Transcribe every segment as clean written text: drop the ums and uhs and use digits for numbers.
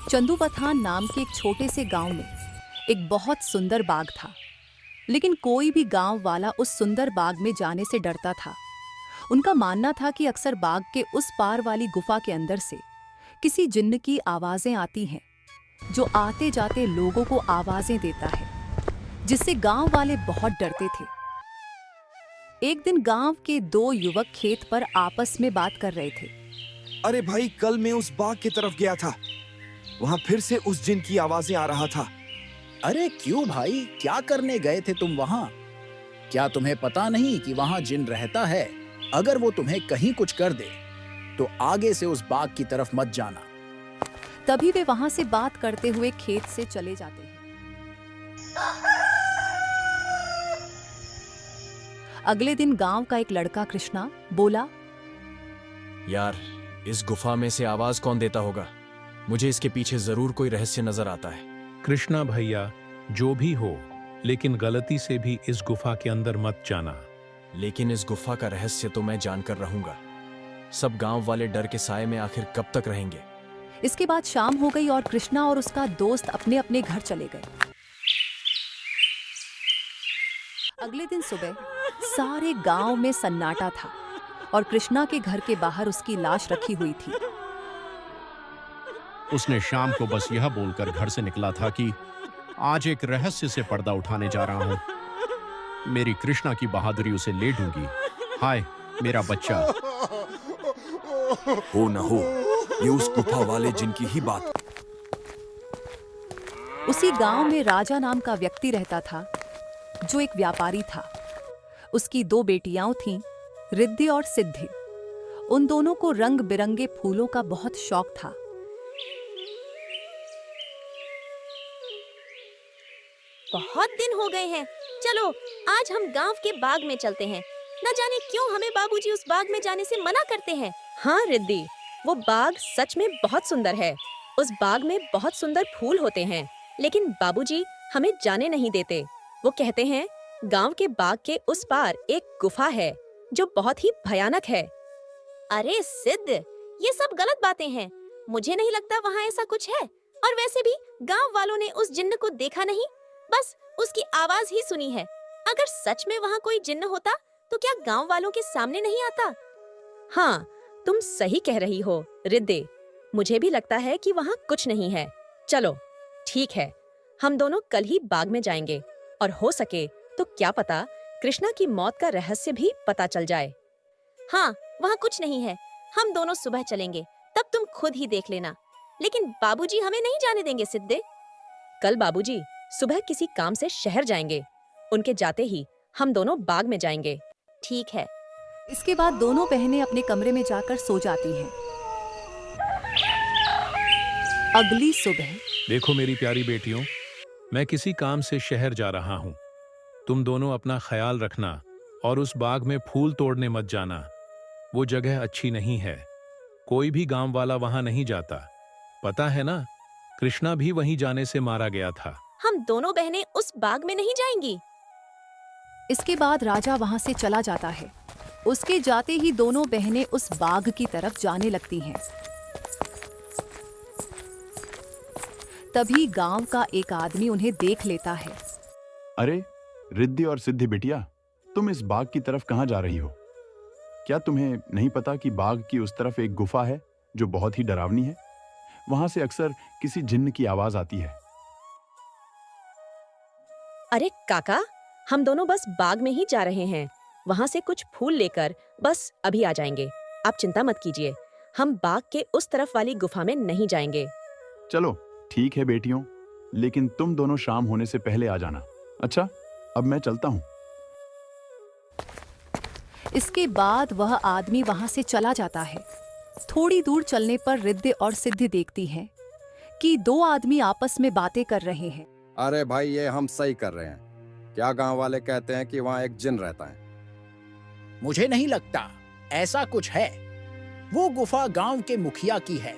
चंदूपथान नाम के एक छोटे से गांव में एक बहुत सुंदर बाग था, लेकिन कोई भी गांव वाला उस सुंदर बाग में जाने से डरता था। उनका मानना था कि अक्सर बाग के उस पार वाली गुफा के अंदर से किसी जिन्न की आवाजें आती हैं, जो आते जाते लोगों को आवाजें देता है, जिससे गांव वाले बहुत डरते थे। एक दिन गांव के दो युवक खेत पर आपस में बात कर रहे थे। अरे भाई, कल मैं उस बाग की तरफ गया था, वहां फिर से उस जिन की आवाजें आ रहा था। अरे क्यों भाई, क्या करने गए थे तुम वहां? क्या तुम्हें पता नहीं कि वहां जिन रहता है? अगर वो तुम्हें कहीं कुछ कर दे तो आगे से उस बाग की तरफ मत जाना। तभी वे वहां से बात करते हुए खेत से चले जाते हैं। अगले दिन गांव का एक लड़का कृष्णा बोला, यार, इस गुफा में से आवाज कौन देता होगा? मुझे इसके पीछे जरूर कोई रहस्य नजर आता है। कृष्णा भैया, जो भी हो, लेकिन गलती से भी इस गुफा के अंदर मत जाना। लेकिन इस गुफा का रहस्य तो मैं जानकर रहूंगा। सब गांव वाले डर के साए में आखिर कब तक रहेंगे? इसके बाद शाम हो गई और कृष्णा और उसका दोस्त अपने अपने घर चले गए। अगले दिन सुबह सारे गांव में सन्नाटा था और कृष्णा के घर के बाहर उसकी लाश रखी हुई थी। उसने शाम को बस यह बोलकर घर से निकला था कि आज एक रहस्य से पर्दा उठाने जा रहा हूं। मेरी कृष्णा की बहादुरी उसे ले दूंगी। हाय मेरा बच्चा। हो न हो, ये उस गुफा वाले जिन की ही बात। उसी गांव में राजा नाम का व्यक्ति रहता था, जो एक व्यापारी था। उसकी दो बेटियां थीं, रिद्धि और सिद्धि। उन दोनों को रंग बिरंगे फूलों का बहुत शौक था। बहुत दिन हो गए हैं, चलो आज हम गांव के बाग में चलते हैं। न जाने क्यों हमें बाबूजी उस बाग में जाने से मना करते हैं। हाँ रिद्धि, वो बाग सच में बहुत सुंदर है। उस बाग में बहुत सुंदर फूल होते हैं, लेकिन बाबूजी हमें जाने नहीं देते। वो कहते हैं गांव के बाग के उस पार एक गुफा है जो बहुत ही भयानक है। अरे सिद्ध, ये सब गलत बातें हैं। मुझे नहीं लगता वहाँ ऐसा कुछ है। और वैसे भी गांव वालों ने उस जिन्न को देखा नहीं, बस उसकी आवाज ही सुनी है। अगर सच में वहाँ कोई जिन्न होता तो क्या गांव वालों के सामने नहीं आता? हाँ, तुम सही कह रही हो रिद्धि। मुझे भी लगता है कि वहाँ कुछ नहीं है। चलो ठीक है, हम दोनों कल ही बाग में जाएंगे और हो सके तो क्या पता कृष्णा की मौत का रहस्य भी पता चल जाए। हाँ, वहाँ कुछ नहीं है। हम दोनों सुबह चलेंगे, तब तुम खुद ही देख लेना। लेकिन बाबूजी हमें नहीं जाने देंगे सिद्धे। कल बाबूजी सुबह किसी काम से शहर जाएंगे। उनके जाते ही हम दोनों बाग में जाएंगे। ठीक है। इसके बाद दोनों बहनें अपने कमरे में जाकर सो जाती हैं। अगली सुबह, देखो मेरी प्यारी बेटियों, मैं किसी काम से शहर जा रहा हूं। तुम दोनों अपना ख्याल रखना और उस बाग में फूल तोड़ने मत जाना। वो जगह अच्छी नहीं है। कोई भी गांव वाला वहां नहीं जाता। पता है ना, कृष्णा भी वहीं जाने से मारा गया था। हम दोनों बहनें उस बाग में नहीं जाएंगी। इसके बाद राजा वहां से चला जाता है। उसके जाते ही दोनों बहनें उस बाग की तरफ जाने लगती हैं। तभी गांव का एक आदमी उन्हें देख लेता है। अरे रिद्धि और सिद्धि बिटिया, तुम इस बाग की तरफ कहाँ जा रही हो? क्या तुम्हें नहीं पता कि बाग की उस तरफ एक गुफा है जो बहुत ही डरावनी है? वहां से अक्सर किसी जिन्न की आवाज आती है। अरे काका, हम दोनों बस बाग में ही जा रहे हैं। वहाँ से कुछ फूल लेकर बस अभी आ जाएंगे। आप चिंता मत कीजिए, हम बाग के उस तरफ वाली गुफा में नहीं जाएंगे। चलो ठीक है बेटियों, लेकिन तुम दोनों शाम होने से पहले आ जाना। अच्छा, अब मैं चलता हूँ। इसके बाद वह आदमी वहां से चला जाता है। थोड़ी दूर चलने पर रिद्धि और सिद्धि देखती हैं कि दो आदमी आपस में बातें कर रहे हैं। अरे भाई, ये हम सही कर रहे हैं। क्या गांव वाले कहते हैं कि वहाँ एक जिन रहता है? मुझे नहीं लगता ऐसा कुछ है। वो गुफा गांव के मुखिया की है।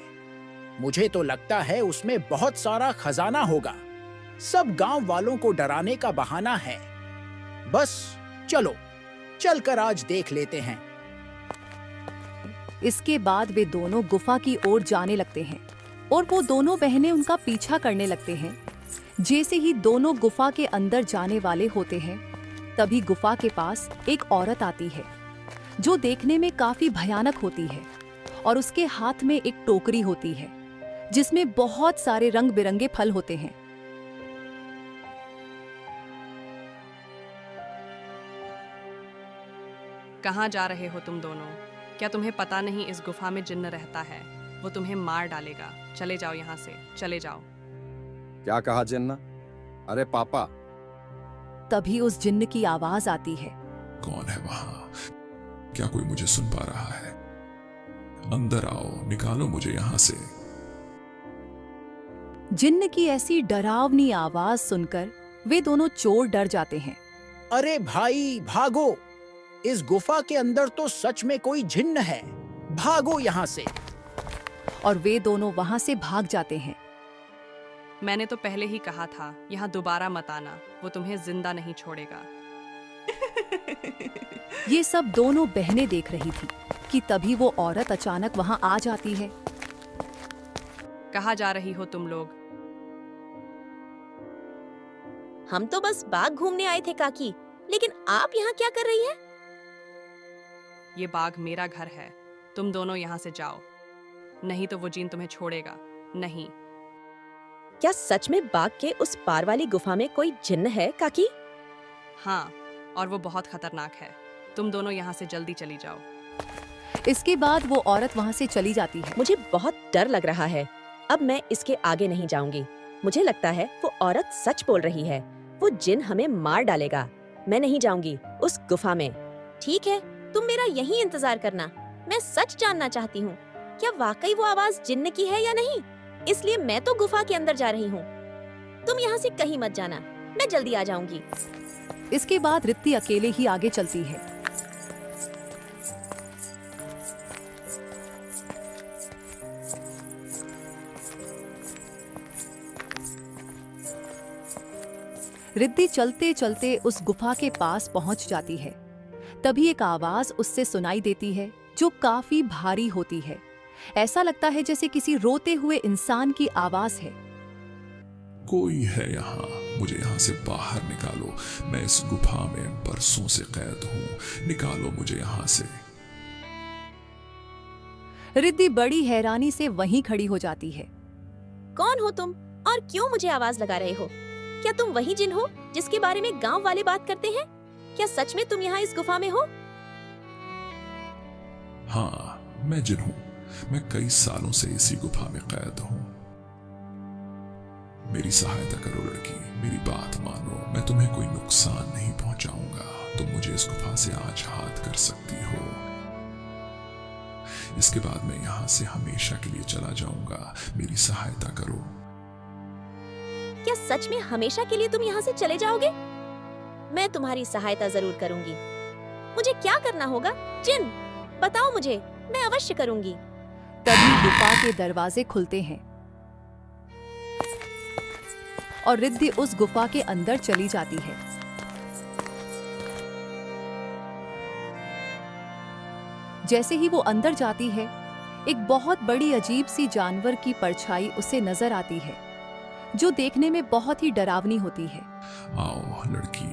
मुझे तो लगता है उसमें बहुत सारा खजाना होगा। सब गांव वालों को डराने का बहाना है। बस चलो चलकर आज देख लेते हैं। इसके बाद वे दोनों गुफा की ओर जाने लगते हैं और वो दोनों बहनें उनका पीछा करने लगते हैं। जैसे ही दोनों गुफा के अंदर जाने वाले होते हैं, तभी गुफा के पास एक औरत आती है जो देखने में काफी भयानक होती है और उसके हाथ में एक टोकरी होती है जिसमें बहुत सारे रंग बिरंगे फल होते हैं। कहाँ जा रहे हो तुम दोनों? क्या तुम्हें पता नहीं इस गुफा में जिन्न रहता है? वो तुम्हें मार डालेगा। चले जाओ यहाँ से, चले जाओ। क्या कहा जिन्ना? अरे पापा। तभी उस जिन्न की आवाज आती है। कौन है वहां? क्या कोई मुझे सुन पा रहा है? अंदर आओ, निकालो मुझे यहां से। जिन्न की ऐसी डरावनी आवाज सुनकर वे दोनों चोर डर जाते हैं। अरे भाई भागो, इस गुफा के अंदर तो सच में कोई जिन्न है, भागो यहाँ से। और वे दोनों वहां से भाग जाते हैं। मैंने तो पहले ही कहा था, यहाँ दोबारा मत आना, वो तुम्हें जिंदा नहीं छोड़ेगा। ये सब दोनों बहनें देख रही थी कि तभी वो औरत अचानक वहां आ जाती है। कहाँ जा रही हो तुम लोग? हम तो बस बाग घूमने आए थे काकी, लेकिन आप यहाँ क्या कर रही हैं? ये बाग मेरा घर है, तुम दोनों यहाँ से जाओ, नहीं तो वो जिन तुम्हें छोड़ेगा नहीं। क्या सच में बाग के उस पार वाली गुफा में कोई जिन्न है काकी? हाँ, और वो बहुत खतरनाक है। तुम दोनों यहाँ से जल्दी चली जाओ। इसके बाद वो औरत वहां से चली जाती है। मुझे बहुत डर लग रहा है, अब मैं इसके आगे नहीं जाऊंगी। मुझे लगता है वो औरत सच बोल रही है, वो जिन हमें मार डालेगा। मैं नहीं जाऊंगी उस गुफा में। ठीक है, तुम मेरा यहीं इंतजार करना। मैं सच जानना चाहती हूँ, क्या वाकई वो आवाज जिन्न की है या नहीं। इसलिए मैं तो गुफा के अंदर जा रही हूँ। तुम यहाँ से कहीं मत जाना, मैं जल्दी आ जाऊंगी। इसके बाद रिद्धि अकेले ही आगे चलती है। रिद्धि चलते चलते उस गुफा के पास पहुंच जाती है। तभी एक आवाज उससे सुनाई देती है जो काफी भारी होती है। ऐसा लगता है जैसे किसी रोते हुए इंसान की आवाज है। कोई है यहाँ, मुझे यहाँ से बाहर निकालो। मैं इस गुफा में बरसों से कैद हूँ, निकालो मुझे यहाँ से। रिद्धि बड़ी हैरानी से वहीं खड़ी हो जाती है। कौन हो तुम और क्यों मुझे आवाज लगा रहे हो? क्या तुम वही जिन हो जिसके बारे में गांव वाले बात करते हैं? क्या सच में तुम यहाँ इस गुफा में हो? हाँ, मैं जिन हूँ। मैं कई सालों से इसी गुफा में कैद हूँ। मेरी सहायता करो लड़की, मेरी बात मानो। मैं तुम्हें कोई नुकसान नहीं पहुंचाऊंगा। तुम मुझे इस गुफा से आज हाथ कर सकती हो। इसके बाद मैं यहाँ से हमेशा के लिए चला जाऊंगा। मेरी सहायता करो। क्या सच में हमेशा के लिए तुम यहाँ से चले जाओगे? मैं तुम्हारी सहायता जरूर करूंगी। मुझे क्या करना होगा? जिन, बताओ मुझे, मैं अवश्य करूंगी। तभी गुफा के दरवाजे खुलते हैं और रिद्धि उस गुफा के अंदर चली जाती है। जैसे ही वो अंदर जाती है, एक बहुत बड़ी अजीब सी जानवर की परछाई उसे नजर आती है जो देखने में बहुत ही डरावनी होती है। आओ लड़की,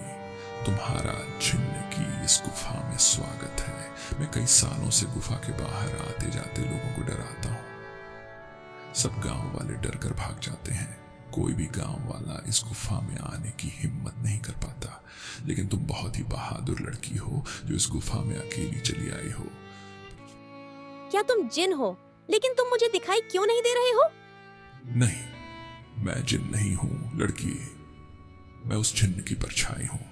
तुम्हारा जिन्न की इस गुफा में स्वागत है। मैं कई सालों से गुफा के बाहर आते जाते लोगों को डराता हूँ। सब गांव वाले डर कर भाग जाते हैं। कोई भी गांव वाला इस गुफा में आने की हिम्मत नहीं कर पाता। लेकिन तुम बहुत ही बहादुर लड़की हो जो इस गुफा में अकेली चली आई हो। क्या तुम जिन हो, लेकिन तुम मुझे दिखाई क्यों नहीं दे रहे हो? नहीं, मैं जिन नहीं हूँ लड़की। मैं उस जिन्न की परछाई हूँ।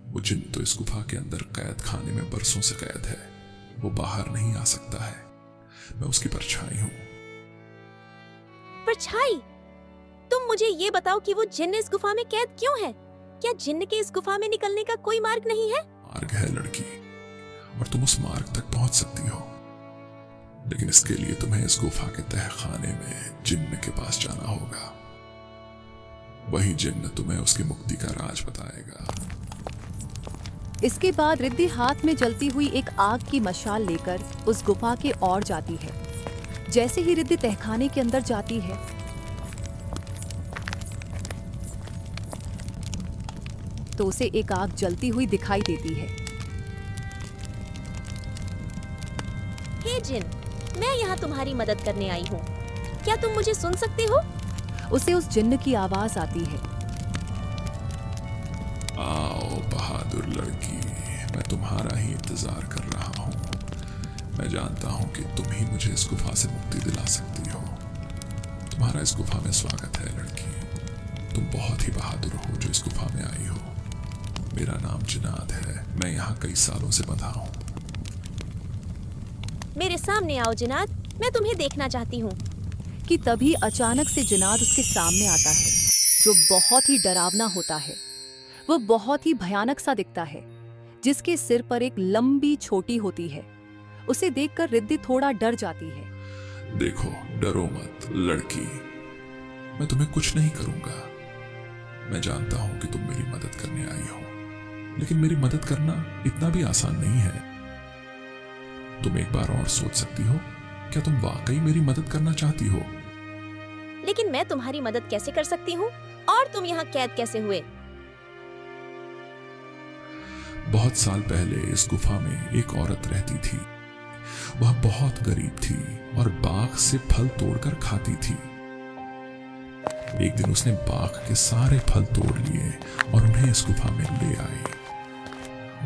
वो जिन्न तो इस गुफा के अंदर कैद खाने में बरसों से कैद है। वो बाहर नहीं आ सकता है। मैं उसकी परछाई हूँ। परछाई? तुम मुझे ये बताओ कि वो जिन्न इस गुफा में कैद क्यों है? क्या जिन्न के इस गुफा में निकलने का कोई मार्ग नहीं है? मार्ग है लड़की, और तुम उस मार्ग तक पहुंच सकती हो। लेकिन इसके लिए तुम्हें इस गुफा के तहखाने में जिन्न के पास जाना होगा। वही जिन्न तुम्हें उसकी मुक्ति का राज बताएगा। इसके बाद रिद्धि हाथ में जलती हुई एक आग की मशाल लेकर उस गुफा के ओर जाती है। जैसे ही रिद्धि तहखाने के अंदर जाती है, तो उसे एक आग जलती हुई दिखाई देती है। हे जिन, मैं यहाँ तुम्हारी मदद करने आई हूँ। क्या तुम मुझे सुन सकते हो? उसे उस जिन्न की आवाज आती है। आओ बहादुर लड़की, मैं तुम्हारा ही इंतजार कर रहा हूँ। मैं जानता हूँ कि तुम ही मुझे इस गुफा से मुक्ति दिला सकती हो। तुम्हारा इस गुफा में स्वागत है लड़की। तुम बहुत ही बहादुर हो जो इस गुफा में आई हो। मेरा नाम जिनाद है। मैं यहाँ कई सालों से बंधा हूँ। मेरे सामने आओ जिनाद, मैं तुम्हें देखना चाहती हूँ। कि तभी अचानक से जिनाद उसके सामने आता है, जो बहुत ही डरावना होता है। वो बहुत ही भयानक सा दिखता है, जिसके सिर पर एक लंबी छोटी होती है। उसे देखकर रिद्धि थोड़ा डर जाती है। देखो, डरो मत लड़की, मैं तुम्हें कुछ नहीं करूंगा। मैं जानता हूं कि तुम मेरी मदद करने आई हो, लेकिन मेरी मदद करना इतना भी आसान नहीं है। तुम एक बार और सोच सकती हो। क्या तुम वाकई मेरी मदद करना चाहती हो? लेकिन मैं तुम्हारी मदद कैसे कर सकती हूँ? और तुम यहाँ कैद कैसे हुए? बहुत साल पहले इस गुफा में एक औरत रहती थी। वह बहुत गरीब थी और बाग से फल तोड़कर खाती थी। एक दिन उसने बाग के सारे फल तोड़ लिए और उन्हें इस गुफा में ले आई।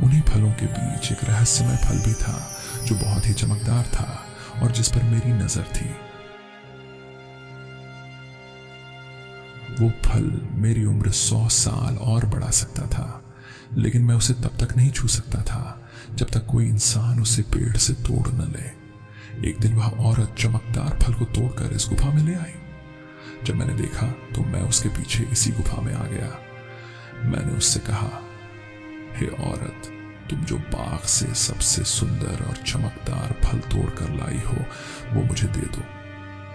उन्हीं फलों के बीच एक रहस्यमय फल भी था जो बहुत ही चमकदार था और जिस पर मेरी नजर थी। वो फल मेरी उम्र 100 साल और बढ़ा सकता था, लेकिन मैं उसे तब तक नहीं छू सकता था जब तक कोई इंसान उसे पेड़ से तोड़ न ले। एक दिन वह औरत चमकदार फल को तोड़कर इस गुफा में ले आई। जब मैंने देखा तो मैं उसके पीछे इसी गुफा में आ गया। मैंने उससे कहा, हे औरत, तुम जो बाग से सबसे सुंदर और चमकदार फल तोड़कर लाई हो, वो मुझे दे दो।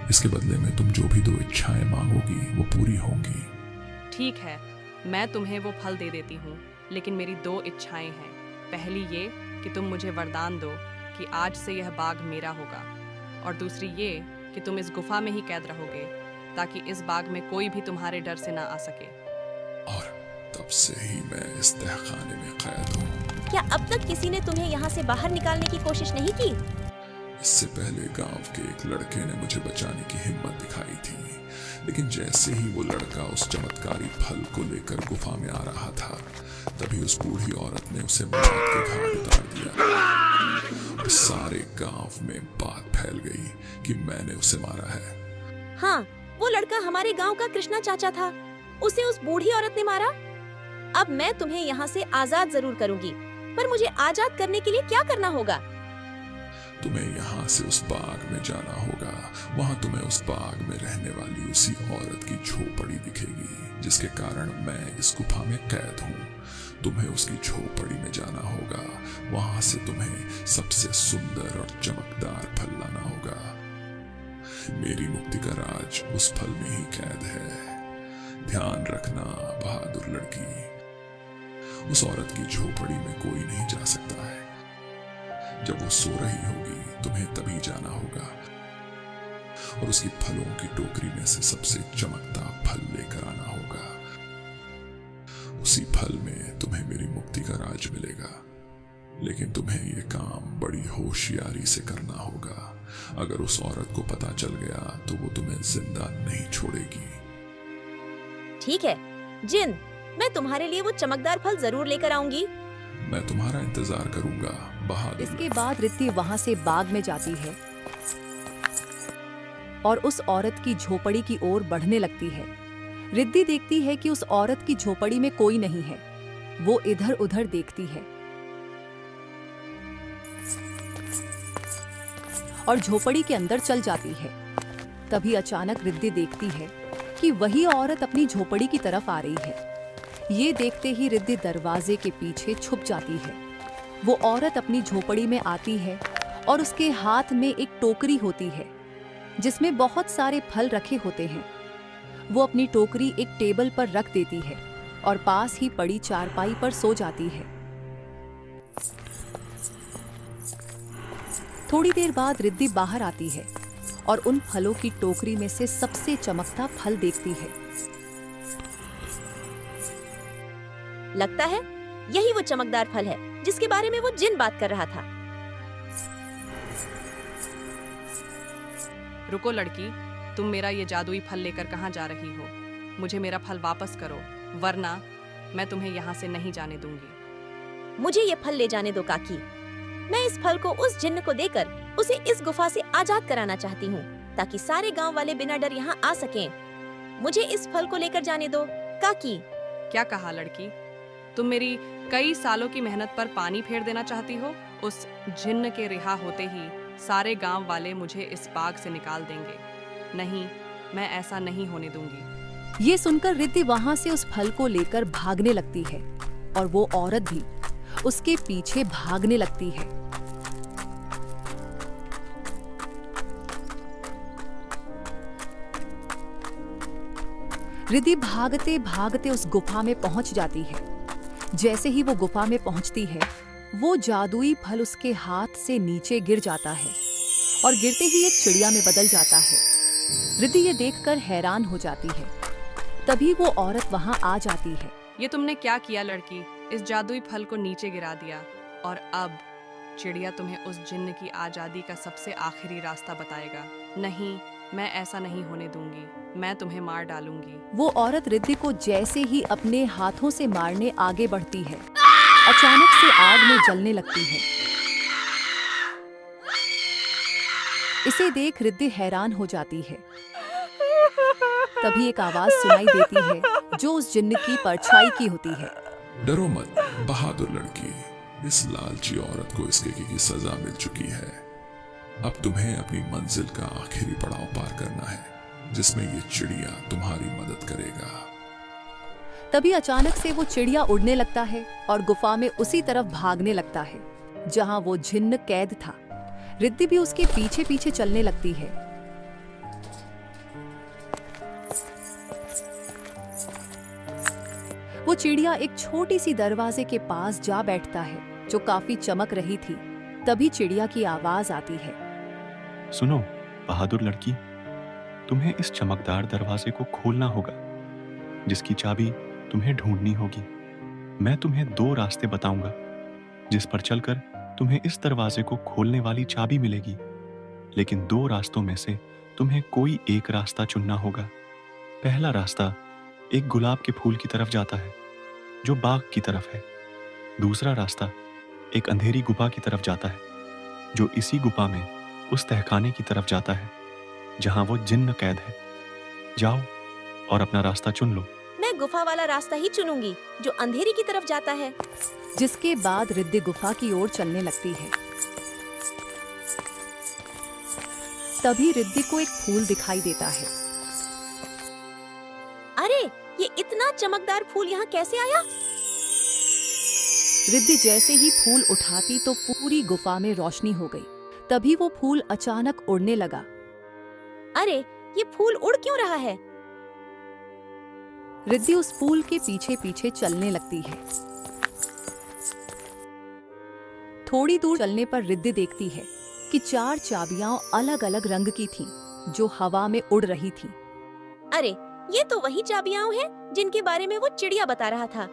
इसके बदले में तुम जो भी 2 इच्छाएं मांगोगी वो पूरी होंगी। ठीक है, मैं तुम्हें वो फल दे देती हूँ, लेकिन मेरी 2 इच्छाएं हैं। पहली ये कि तुम मुझे वरदान दो कि आज से यह बाग मेरा होगा, और दूसरी ये कि तुम इस गुफा में ही कैद रहोगे ताकि इस बाग में कोई भी तुम्हारे डर से ना आ सके। और तब से ही मैं इस तहखाने में कैद हूँ। क्या अब तक किसी ने तुम्हें यहाँ से बाहर निकालने की कोशिश नहीं की? इससे पहले गांव के एक लड़के ने मुझे बचाने की हिम्मत दिखाई थी, लेकिन जैसे ही वो लड़का उस चमत्कारी फल को लेकर गुफा में आ रहा था, तभी उस बूढ़ी औरत ने उसे मौत के घाट उतार दिया। और सारे गांव में बात फैल गई कि मैंने उसे मारा है। हाँ, वो लड़का हमारे गांव का कृष्णा चाचा था। उसे उस बूढ़ी औरत ने मारा। अब मैं तुम्हें यहाँ से आजाद जरूर करूंगी, पर मुझे आजाद करने के लिए क्या करना होगा? तुम्हें यहाँ से उस बाग में जाना होगा। वहाँ तुम्हें उस बाग में रहने वाली उसी औरत की झोपड़ी दिखेगी, जिसके कारण मैं इस गुफा में कैद हूँ। तुम्हें उसकी झोपड़ी में जाना होगा। वहाँ से तुम्हें सबसे सुंदर और चमकदार फल लाना होगा। मेरी मुक्ति का राज उस फल में ही कैद है। ध्यान रखना बहादुर लड़की, उस औरत की झोपड़ी में कोई नहीं जा सकता है। जब वो सो रही होगी तुम्हें तभी जाना होगा और उसकी फलों की टोकरी में से सबसे चमकता फल लेकर आना होगा। उसी फल में तुम्हें मेरी मुक्ति का राज मिलेगा, लेकिन तुम्हें ये काम बड़ी होशियारी से करना होगा। अगर उस औरत को पता चल गया तो वो तुम्हें जिंदा नहीं छोड़ेगी। ठीक है जिन, मैं तुम्हारे लिए वो चमकदार फल जरूर लेकर आऊंगी। मैं तुम्हारा इंतजार करूंगा बहादुर। इसके बाद रिद्धि वहां से बाग में जाती है और उस औरत की झोपड़ी की ओर बढ़ने लगती है। रिद्धि देखती है कि उस औरत की झोपड़ी में कोई नहीं है। वो इधर उधर देखती है और झोपड़ी के अंदर चल जाती है। तभी अचानक रिद्धि देखती है कि वही औरत अपनी झोपड़ी की तरफ आ रही है। ये देखते ही रिद्धि दरवाजे के पीछे छुप जाती है। वो औरत अपनी झोपड़ी में आती है और उसके हाथ में एक टोकरी होती है जिसमें बहुत सारे फल रखे होते हैं। वो अपनी टोकरी एक टेबल पर रख देती है और पास ही पड़ी चारपाई पर सो जाती है। थोड़ी देर बाद रिद्धि बाहर आती है और उन फलों की टोकरी में से सबसे चमकता फल देखती है। लगता है यही वो चमकदार फल है जिसके बारे में वो जिन बात कर रहा था। रुको लड़की, तुम मेरा ये जादुई फल लेकर कहाँ जा रही हो? मुझे मेरा फल वापस करो, वरना मैं तुम्हें यहाँ से नहीं जाने दूंगी। मुझे ये फल ले जाने दो काकी। मैं इस फल को उस जिन्न को देकर उसे इस गुफा से आजाद कराना चाहती हूँ, ताकि सारे गांव वाले बिना डर यहाँ आ सकें। मुझे इस फल को लेकर जाने दो काकी। क्या कहा लड़की? तुम मेरी कई सालों की मेहनत पर पानी फेर देना चाहती हो? उस जिन्न के रिहा होते ही सारे गांव वाले मुझे इस बाग से निकाल देंगे। नहीं, मैं ऐसा नहीं होने दूंगी। ये सुनकर रिद्धि वहां से उस फल को लेकर भागने लगती है और वो औरत भी उसके पीछे भागने लगती है। रिद्धि भागते भागते उस गुफा में पहुंच जाती है। जैसे ही वो गुफा में पहुंचती है, वो जादुई फल उसके हाथ से नीचे गिर जाता है और गिरते ही एक चिड़िया में बदल जाता है। रिद्धि ये देखकर हैरान हो जाती है। तभी वो औरत वहां आ जाती है। ये तुमने क्या किया लड़की? इस जादुई फल को नीचे गिरा दिया और अब चिड़िया तुम्हें उस जिन्न की आजादी का सबसे आखिरी रास्ता बताएगा। नहीं, मैं ऐसा नहीं होने दूंगी। मैं तुम्हें मार डालूंगी। वो औरत रिद्धि को जैसे ही अपने हाथों से मारने आगे बढ़ती है, अचानक से आग में जलने लगती है। इसे देख रिद्धि हैरान हो जाती है। तभी एक आवाज सुनाई देती है जो उस जिन्न की परछाई की होती है। डरो मत बहादुर लड़की, इस लालची औरत को इसके की सजा मिल चुकी है। अब तुम्हें अपनी मंजिल का आखिरी पड़ाव पार करना है, जिसमें ये चिड़िया तुम्हारी मदद करेगा। तभी अचानक से वो चिड़िया उड़ने लगता है और गुफा में उसी तरफ भागने लगता है जहां वो जिन्न कैद था। रिद्धि भी उसके पीछे पीछे चलने लगती है। वो चिड़िया एक छोटी सी दरवाजे के पास जा बैठता है जो काफी चमक रही थी। तभी चिड़िया की आवाज आती है। सुनो बहादुर लड़की, तुम्हें इस चमकदार दरवाजे को खोलना होगा, जिसकी चाबी तुम्हें ढूंढनी होगी। मैं तुम्हें 2 रास्ते बताऊंगा, जिस पर चलकर तुम्हें इस दरवाजे को खोलने वाली चाबी मिलेगी। लेकिन 2 रास्तों में से तुम्हें कोई एक रास्ता चुनना होगा। पहला रास्ता एक गुलाब के फूल की तरफ जाता है, जो बाग की तरफ है। दूसरा रास्ता एक अंधेरी गुफा की तरफ जाता है, जो इसी गुफा में उस तहखाने की तरफ जाता है जहां वो जिन्न कैद है। जाओ और अपना रास्ता चुन लो। मैं गुफा वाला रास्ता ही चुनूंगी जो अंधेरी की तरफ जाता है। जिसके बाद रिद्धि गुफा की ओर चलने लगती है। तभी रिद्धि को एक फूल दिखाई देता है। अरे, ये इतना चमकदार फूल यहाँ कैसे आया? रिद्धि जैसे ही फूल उठाती तो पूरी गुफा में रोशनी हो गई। तभी वो फूल अचानक उड़ने लगा। अरे, ये फूल उड़ क्यों रहा है? रिद्धि उस फूल के पीछे पीछे चलने लगती है। थोड़ी दूर चलने पर रिद्धि देखती है कि 4 चाबियां अलग अलग रंग की थीं, जो हवा में उड़ रही थीं। अरे, ये तो वही चाबियां हैं जिनके बारे में वो चिड़िया बता रहा था।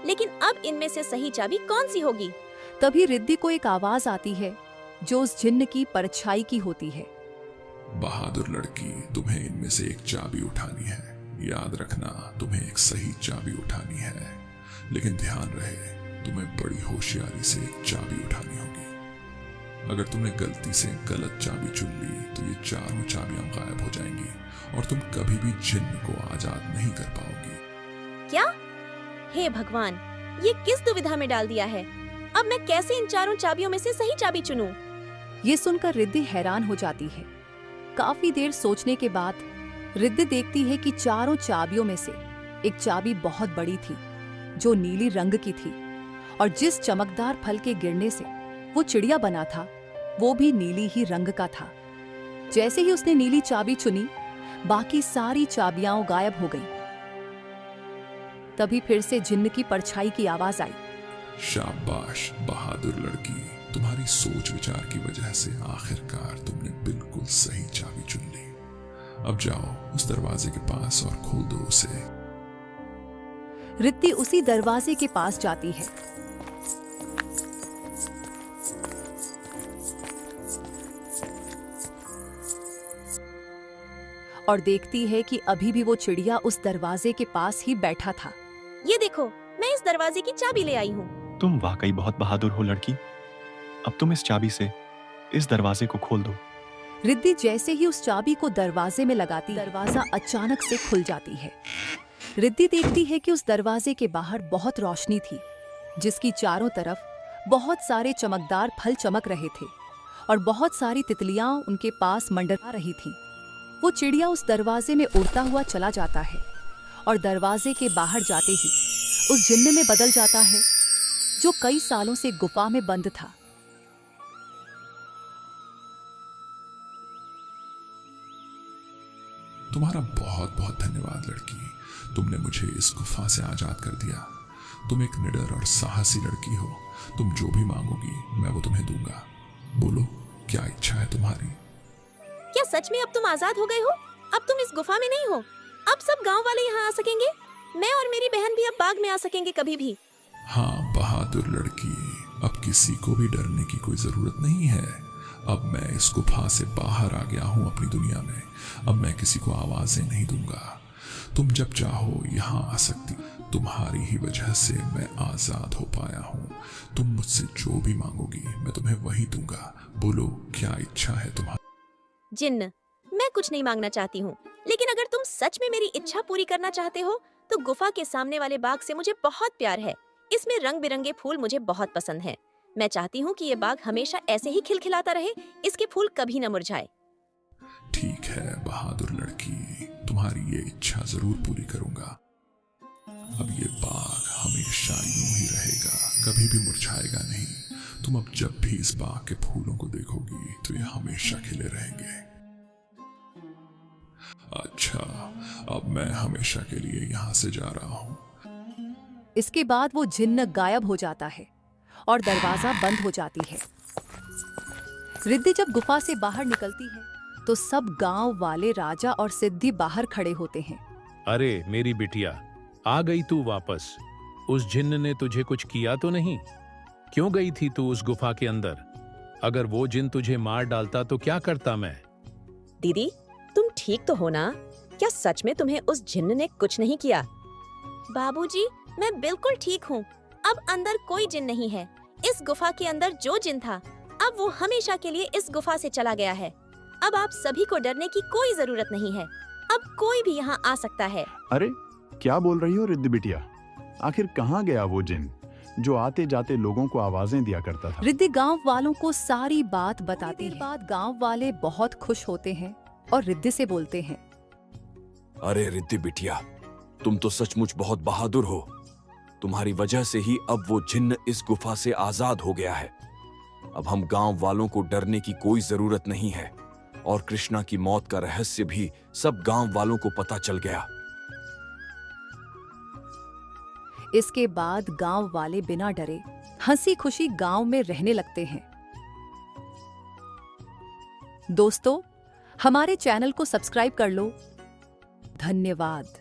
लेकिन अब इनमें से सही चाबी कौन सी होगी? तभी रिद्धि को एक आवाज आती है जो उस जिन्न की परछाई की होती है। बहादुर लड़की, तुम्हें इनमें से एक चाबी उठानी है। याद रखना, तुम्हें एक सही चाबी उठानी है, लेकिन ध्यान रहे तुम्हें बड़ी होशियारी से एक चाबी उठानी होगी। अगर तुमने गलती से गलत चाबी चुन ली तो ये 4 चाबियां गायब हो जाएंगी और तुम कभी भी जिन्न को आजाद नहीं कर पाओगी। क्या? हे भगवान, ये किस दुविधा में डाल दिया है। अब मैं कैसे इन 4 चाबियों में से सही चाबी चुनूं? ये सुनकर रिद्धि हैरान हो जाती है। काफी देर सोचने के बाद रिद्धि देखती है कि 4 चाबियों में से एक चाबी बहुत बड़ी थी, जो नीली रंग की थी, और जिस चमकदार फल के गिरने से वो चिड़िया बना था, वो भी नीली ही रंग का था। जैसे ही उसने नीली चाबी चुनी, बाकी सारी चाबियां गायब हो गईं। तभी फिर से जिन्न की परछाई की आवाज आई। शाबाश बहादुर लड़की, तुम्हारी सोच विचार की वजह से आखिरकार तुमने बिल्कुल सही चाबी चुन ली। अब जाओ उस दरवाजे के पास और खोल दो उसे। रिद्धि उसी दरवाजे के पास जाती है। और देखती है कि अभी भी वो चिड़िया उस दरवाजे के पास ही बैठा था। ये देखो, मैं इस दरवाजे की चाबी ले आई हूँ। तुम वाकई बहुत बहादुर हो लड़की। अब तुम इस चाबी से इस दरवाजे को खोल दो। रिद्धि जैसे ही उस चाबी को दरवाजे में लगाती, दरवाजा अचानक से खुल जाती है। रिद्धि देखती है कि उस दरवाजे के बाहर बहुत रोशनी थी, जिसकी चारों तरफ बहुत सारे चमकदार फल चमक रहे थे और बहुत सारी तितलियां उनके पास मंडरा रही थीं। वो चिड़िया उस दरवाजे में उड़ता हुआ चला जाता है और दरवाजे के बाहर जाते ही उस जिन्न में बदल जाता है, जो कई सालों से गुफा में बंद था। तुम्हारा बहुत बहुत धन्यवाद लड़की, तुमने मुझे इस गुफा से आजाद कर दिया। तुम एक निडर और साहसी लड़की हो। तुम जो भी मांगोगी मैं वो तुम्हें दूंगा। बोलो, क्या इच्छा है तुम्हारी? क्या सच में अब तुम आजाद हो गए हो? अब तुम इस गुफा में नहीं हो। अब सब गांव वाले यहाँ आ सकेंगे। मैं और मेरी बहन भी अब बाग में आ सकेंगे कभी भी। हाँ बहादुर लड़की, अब किसी को भी डरने की कोई जरूरत नहीं है। अब मैं इस गुफा से बाहर आ गया हूँ अपनी दुनिया में। अब मैं किसी को आवाजें नहीं दूंगा। तुम जब चाहो यहाँ आ सकती। तुम्हारी ही वजह से मैं आजाद हो पाया हूँ। तुम मुझसे जो भी मांगोगी मैं तुम्हें वही दूंगा। बोलो, क्या इच्छा है तुम्हारी? जिन्न, मैं कुछ नहीं मांगना चाहती हूँ, लेकिन अगर तुम सच में मेरी इच्छा पूरी करना चाहते हो तो गुफा के सामने वाले बाग से मुझे बहुत प्यार है। इसमें रंग बिरंगे फूल मुझे बहुत पसंद हैं। मैं चाहती हूँ कि ये बाग हमेशा ऐसे ही खिलखिलाता रहे, इसके फूल कभी न मुरझाए। ठीक है बहादुर लड़की, तुम्हारी ये इच्छा जरूर पूरी करूंगा। अब ये बाग हमेशा यूं ही रहेगा, कभी भी मुरझाएगा नहीं। तुम अब जब भी इस बाग के फूलों को देखोगी तो ये हमेशा खिले रहेंगे। अच्छा, अब मैं हमेशा के लिए यहाँ से जा रहा हूँ। इसके बाद वो जिन्न गायब हो जाता है और दरवाजा बंद हो जाती है। रिद्धि जब गुफा से बाहर निकलती है तो सब गांव वाले राजा और सिद्धि बाहर खड़े होते हैं। अरे मेरी बिटिया, आ गई तू वापस। उस जिन्न ने तुझे कुछ किया तो नहीं? क्यों गई थी तू उस गुफा के अंदर? अगर वो जिन्न तुझे मार डालता तो क्या करता मैं? दीदी, तुम ठीक तो हो ना? क्या सच में तुम्हें उस जिन्न ने कुछ नहीं किया? बाबूजी, मैं बिल्कुल ठीक हूँ। अब अंदर कोई जिन्न नहीं है। इस गुफा के अंदर जो जिन्न था, अब वो हमेशा के लिए इस गुफा से चला गया है। अब आप सभी को डरने की कोई जरूरत नहीं है। अब कोई भी यहाँ आ सकता है। अरे क्या बोल रही हो रिद्धि बिटिया? आखिर कहाँ गया वो जिन जो आते जाते लोगों को आवाजें दिया करता था? रिद्धि गांव वालों को सारी बात बताती है। बाद गांव वाले बहुत खुश होते हैं और रिद्धि से बोलते हैं, अरे रिद्धि बिटिया, तुम तो सचमुच बहुत बहादुर हो। तुम्हारी वजह से ही अब वो जिन्न इस गुफा से आजाद हो गया है। अब हम गांव वालों को डरने की कोई जरूरत नहीं है और कृष्णा की मौत का रहस्य भी सब गांव वालों को पता चल गया। इसके बाद गांव वाले बिना डरे हंसी खुशी गांव में रहने लगते हैं। दोस्तों, हमारे चैनल को सब्सक्राइब कर लो। धन्यवाद।